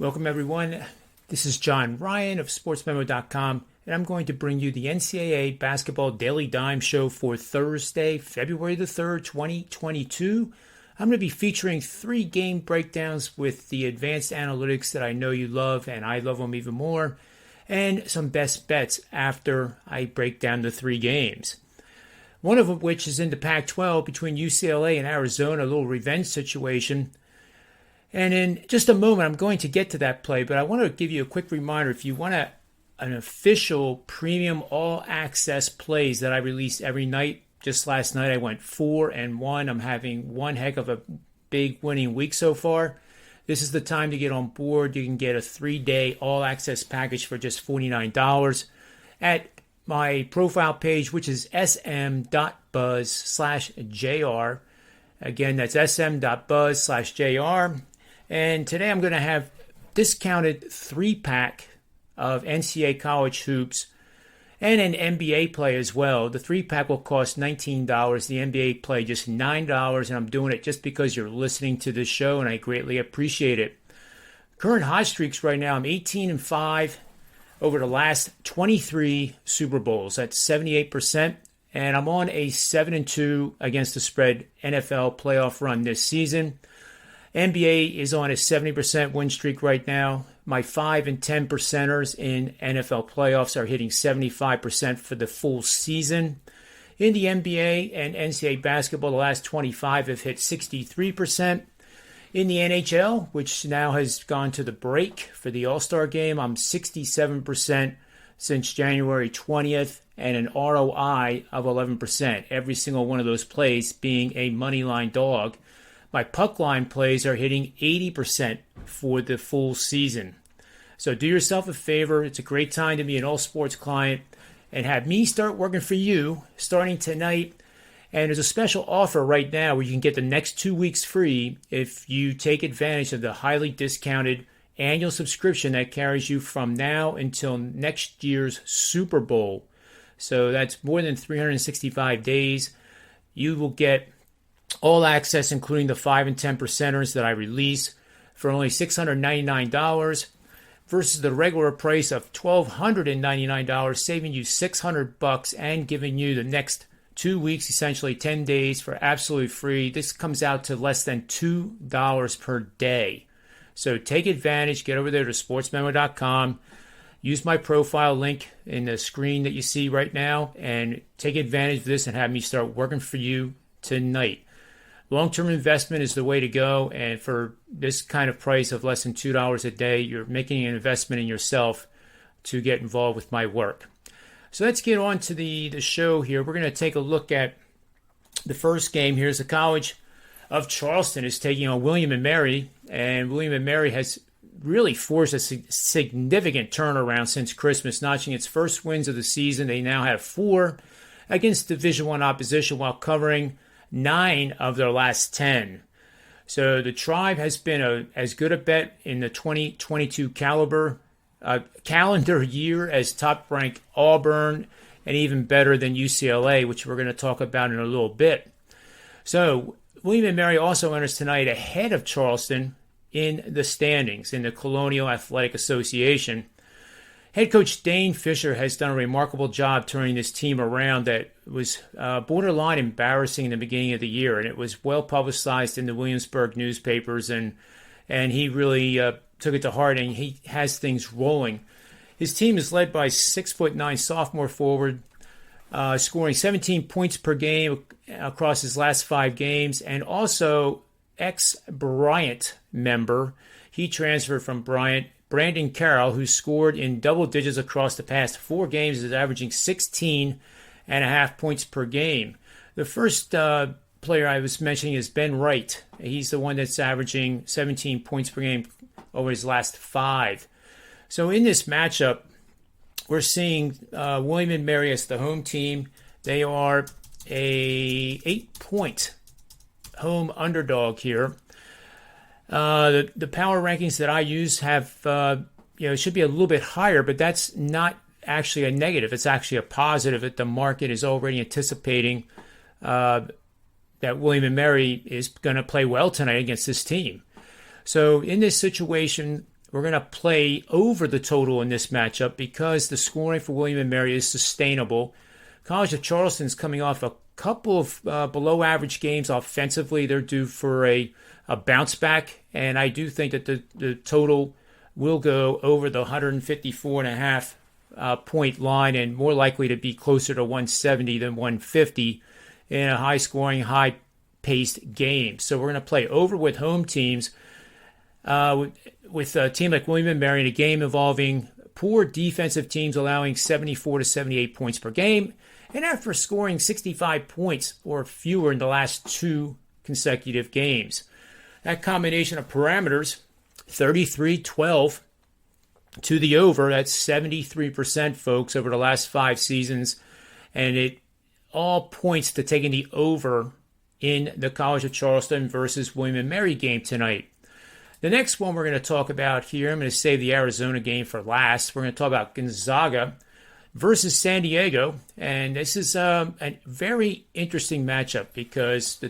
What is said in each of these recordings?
Welcome, everyone. This is John Ryan of SportsMemo.com, and I'm going to bring you the NCAA Basketball Daily Dime Show for Thursday, February the 3rd, 2022. I'm going to be featuring 3 game breakdowns with the advanced analytics that I know you love, and I love them even more, and some best bets after I break down the 3 games. One of which is in the Pac-12 between UCLA and Arizona, a little revenge situation. And in just a moment, I'm going to get to that play, but I want to give you a quick reminder. If you want an official premium all-access plays that I release every night, just last night I went 4-1. I'm having one heck of a big winning week so far. This is the time to get on board. You can get a 3-day all-access package for just $49 at my profile page, which is sm.buzz/JR. Again, that's sm.buzz/JR. And today I'm going to have discounted 3-pack of NCAA college hoops and an NBA play as well. The 3-pack will cost $19. The NBA play just $9. And I'm doing it just because you're listening to this show, and I greatly appreciate it. Current hot streaks right now, I'm 18-5 over the last 23 Super Bowls. That's 78%. And I'm on a 7-2 against the spread NFL playoff run this season. NBA is on a 70% win streak right now. My 5 and 10 percenters in NFL playoffs are hitting 75% for the full season. In the NBA and NCAA basketball, the last 25 have hit 63%. In the NHL, which now has gone to the break for the All-Star game, I'm 67% since January 20th and an ROI of 11%. Every single one of those plays being a money line dog. My puck line plays are hitting 80% for the full season. So do yourself a favor. It's a great time to be an all-sports client and have me start working for you starting tonight. And there's a special offer right now where you can get the next 2 weeks free if you take advantage of the highly discounted annual subscription that carries you from now until next year's Super Bowl. So that's more than 365 days. You will get all access, including the 5 and 10 percenters that I release, for only $699 versus the regular price of $1,299, saving you $600 and giving you the next 2 weeks, essentially 10 days, for absolutely free. This comes out to less than $2 per day. So take advantage. Get over there to sportsmemo.com. Use my profile link in the screen that you see right now and take advantage of this and have me start working for you tonight. Long-term investment is the way to go, and for this kind of price of less than $2 a day, you're making an investment in yourself to get involved with my work. So let's get on to the show here. We're going to take a look at the first game. Here's the College of Charleston is taking on William & Mary, and William & Mary has really forced a significant turnaround since Christmas, notching its first wins of the season. They now have 4 against Division I opposition while covering 9 of their last 10. So the Tribe has been as good a bet in the 2022 calendar year as top-ranked Auburn, and even better than UCLA, which we're going to talk about in a little bit. So William & Mary also enters tonight ahead of Charleston in the standings in the Colonial Athletic Association. Head coach Dane Fisher has done a remarkable job turning this team around that was borderline embarrassing in the beginning of the year, and it was well publicized in the Williamsburg newspapers, and he really took it to heart, and he has things rolling. His team is led by 6'9" sophomore forward, scoring 17 points per game across his last 5 games, and also ex-Bryant member. He transferred from Bryant. Brandon Carroll, who scored in double digits across the past 4 games, is averaging 16.5 points per game. The first player I was mentioning is Ben Wright. He's the one that's averaging 17 points per game over his last 5. So in this matchup, we're seeing William & Mary as the home team. They are a 8-point home underdog here. The power rankings that I use have, it should be a little bit higher, but that's not actually a negative. It's actually a positive that the market is already anticipating that William & Mary is going to play well tonight against this team. So in this situation, we're going to play over the total in this matchup because the scoring for William & Mary is sustainable. College of Charleston's coming off a couple of below average games offensively. They're due for a bounce back, and I do think that the total will go over the 154.5 point line and more likely to be closer to 170 than 150 in a high-scoring, high-paced game. So we're going to play over with home teams with a team like William & Mary in a game involving poor defensive teams allowing 74 to 78 points per game, and after scoring 65 points or fewer in the last 2 consecutive games. That combination of parameters, 33-12 to the over, that's 73%, folks, over the last 5 seasons, and it all points to taking the over in the College of Charleston versus William & Mary game tonight. The next one we're going to talk about here, I'm going to save the Arizona game for last. We're going to talk about Gonzaga versus San Diego, and this is a very interesting matchup because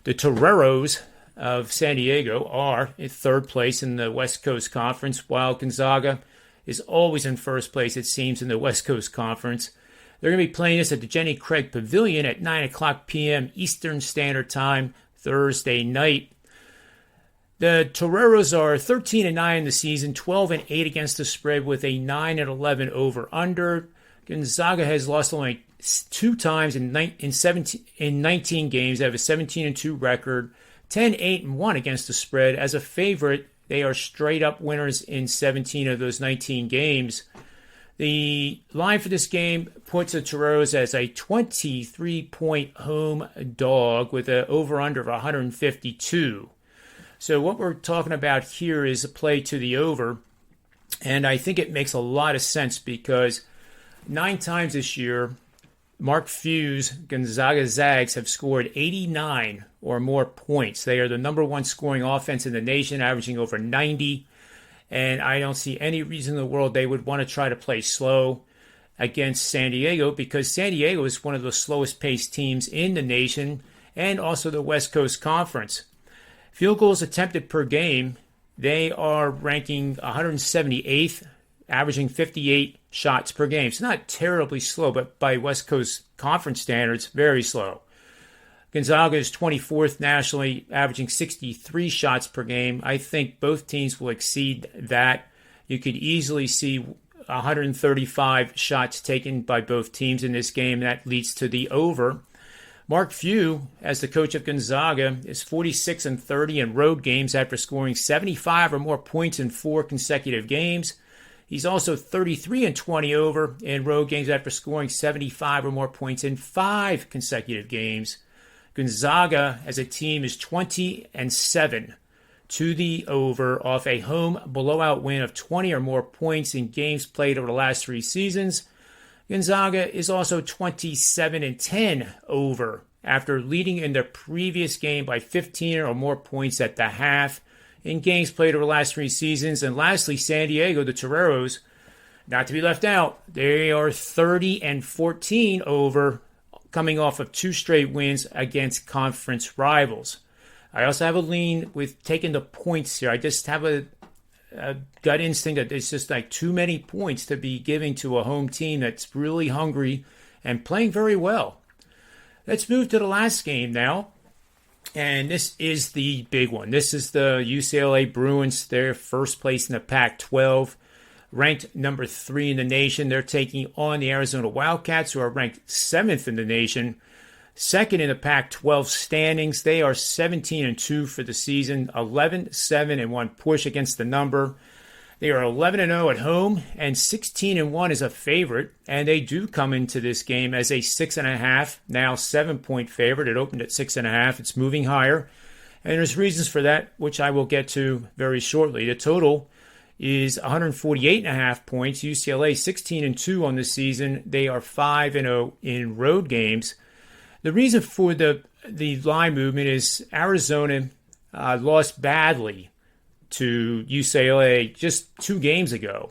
the Toreros of San Diego are in third place in the West Coast Conference, while Gonzaga is always in first place, it seems, in the West Coast Conference. They're going to be playing this at the Jenny Craig Pavilion at 9 o'clock p.m. Eastern Standard Time, Thursday night. The Toreros are 13-9 in the season, 12-8 against the spread with a 9-11 over/under. Gonzaga has lost only 2 times in 19 games. They have a 17-2 record, 10-8-1 against the spread. As a favorite, they are straight-up winners in 17 of those 19 games. The line for this game puts the Toreros as a 23-point home dog with an over-under of 152. So what we're talking about here is a play to the over, and I think it makes a lot of sense because 9 times this year, Mark Few's Gonzaga Zags have scored 89 or more points. They are the number 1 scoring offense in the nation, averaging over 90, and I don't see any reason in the world they would want to try to play slow against San Diego because San Diego is one of the slowest paced teams in the nation and also the West Coast Conference. Field goals attempted per game, they are ranking 178th, averaging 58 shots per game. It's not terribly slow, but by West Coast Conference standards, very slow. Gonzaga is 24th nationally, averaging 63 shots per game. I think both teams will exceed that. You could easily see 135 shots taken by both teams in this game. That leads to the over. Mark Few, as the coach of Gonzaga, is 46-30 in road games after scoring 75 or more points in 4 consecutive games. He's also 33-20 over in road games after scoring 75 or more points in 5 consecutive games. Gonzaga, as a team, is 20-7 to the over off a home blowout win of 20 or more points in games played over the last 3 seasons. Gonzaga is also 27-10 over after leading in their previous game by 15 or more points at the half in games played over the last 3 seasons. And lastly, San Diego, the Toreros, not to be left out, they are 30-14 over, coming off of 2 straight wins against conference rivals. I also have a lean with taking the points here. I just have a gut instinct that it's just like too many points to be giving to a home team that's really hungry and playing very well. Let's move to the last game now. And this is the big one. This is the UCLA Bruins. They're first place in the Pac-12, ranked number 3 in the nation. They're taking on the Arizona Wildcats, who are ranked 7th in the nation. Second in the Pac-12 standings. They are 17-2 for the season, 11-7-1 push against the number. They are 11-0 at home and 16-1 as a favorite, and they do come into this game as a 6.5, now 7-point favorite. It opened at 6.5. It's moving higher, and there's reasons for that, which I will get to very shortly. The total is 148.5 points. UCLA 16-2 on the season. They are 5-0 in road games. The reason for the line movement is Arizona lost badly to UCLA just 2 games ago.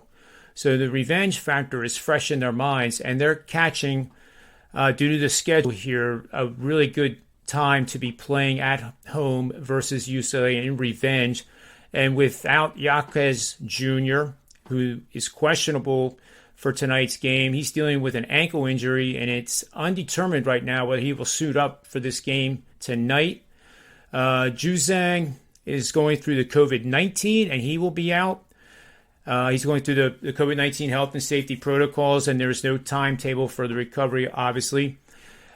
So the revenge factor is fresh in their minds, and they're catching, due to the schedule here, a really good time to be playing at home versus UCLA in revenge. And without Jaquez Jr., who is questionable for tonight's game, he's dealing with an ankle injury, and it's undetermined right now whether he will suit up for this game tonight. Juzang is going through the COVID-19, and he will be out. He's going through the COVID-19 health and safety protocols, and there's no timetable for the recovery, obviously.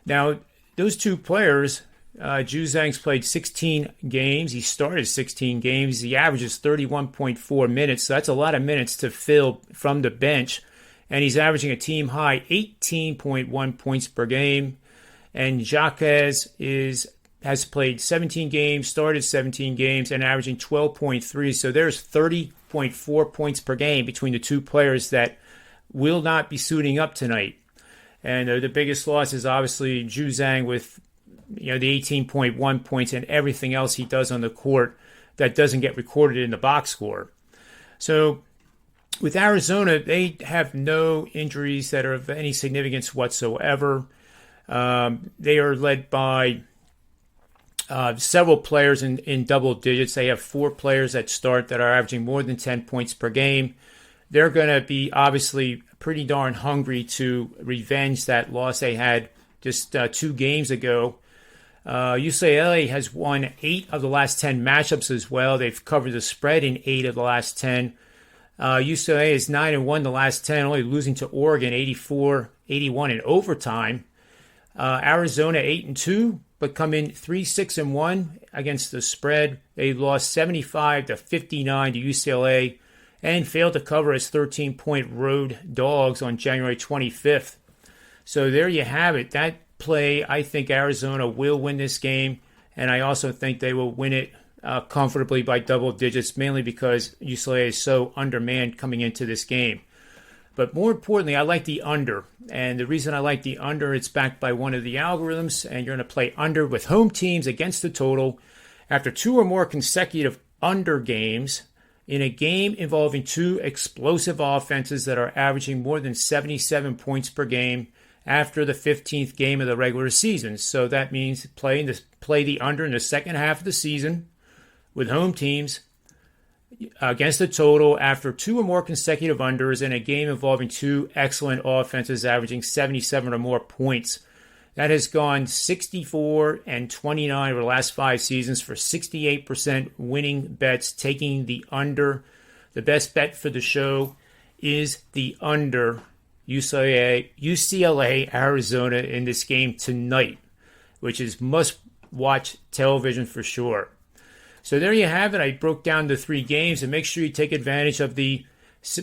Now, those two players, Juzang's played 16 games. He started 16 games. He averages 31.4 minutes, so that's a lot of minutes to fill from the bench. And he's averaging a team-high 18.1 points per game. And Jaquez has played 17 games, started 17 games, and averaging 12.3. So there's 30.4 points per game between the two players that will not be suiting up tonight. And the biggest loss is obviously Juzang with the 18.1 points and everything else he does on the court that doesn't get recorded in the box score. So with Arizona, they have no injuries that are of any significance whatsoever. They are led by several players in double digits. They have 4 players that start that are averaging more than 10 points per game. They're going to be obviously pretty darn hungry to revenge that loss they had just 2 games ago. UCLA has won 8 of the last 10 matchups as well. They've covered the spread in 8 of the last 10. UCLA is 9-1 the last 10, only losing to Oregon 84-81 in overtime. Arizona 8-2, but come in 3-6-1 against the spread. They lost 75-59 to UCLA and failed to cover as 13-point road dogs on January 25th. So there you have it. That play, I think Arizona will win this game, and I also think they will win it comfortably by double digits, mainly because UCLA is so undermanned coming into this game. But more importantly, I like the under. And the reason I like the under, it's backed by one of the algorithms, and you're going to play under with home teams against the total after 2 or more consecutive under games in a game involving 2 explosive offenses that are averaging more than 77 points per game after the 15th game of the regular season. So that means play the under in the second half of the season with home teams against the total after 2 or more consecutive unders in a game involving 2 excellent offenses averaging 77 or more points. That has gone 64-29 over the last 5 seasons for 68% winning bets, taking the under. The best bet for the show is the under UCLA, Arizona in this game tonight, which is must-watch television for sure. So there you have it. I broke down the 3 games, and make sure you take advantage of the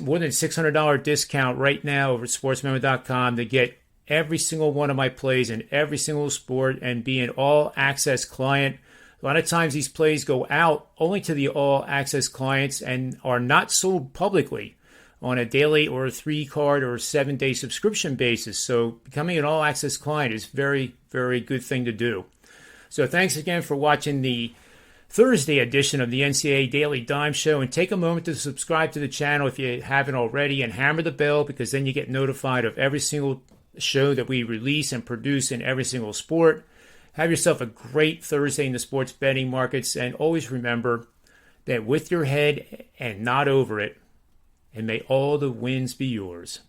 more than $600 discount right now over at sportsmember.com to get every single one of my plays in every single sport and be an all-access client. A lot of times these plays go out only to the all-access clients and are not sold publicly on a daily or a 3-card or a 7-day subscription basis. So becoming an all-access client is very, very good thing to do. So thanks again for watching the Thursday edition of the NCAA Daily Dime Show, and take a moment to subscribe to the channel if you haven't already, and hammer the bell, because then you get notified of every single show that we release and produce in every single sport. Have yourself a great Thursday in the sports betting markets, and always remember that with your head and not over it, and may all the wins be yours.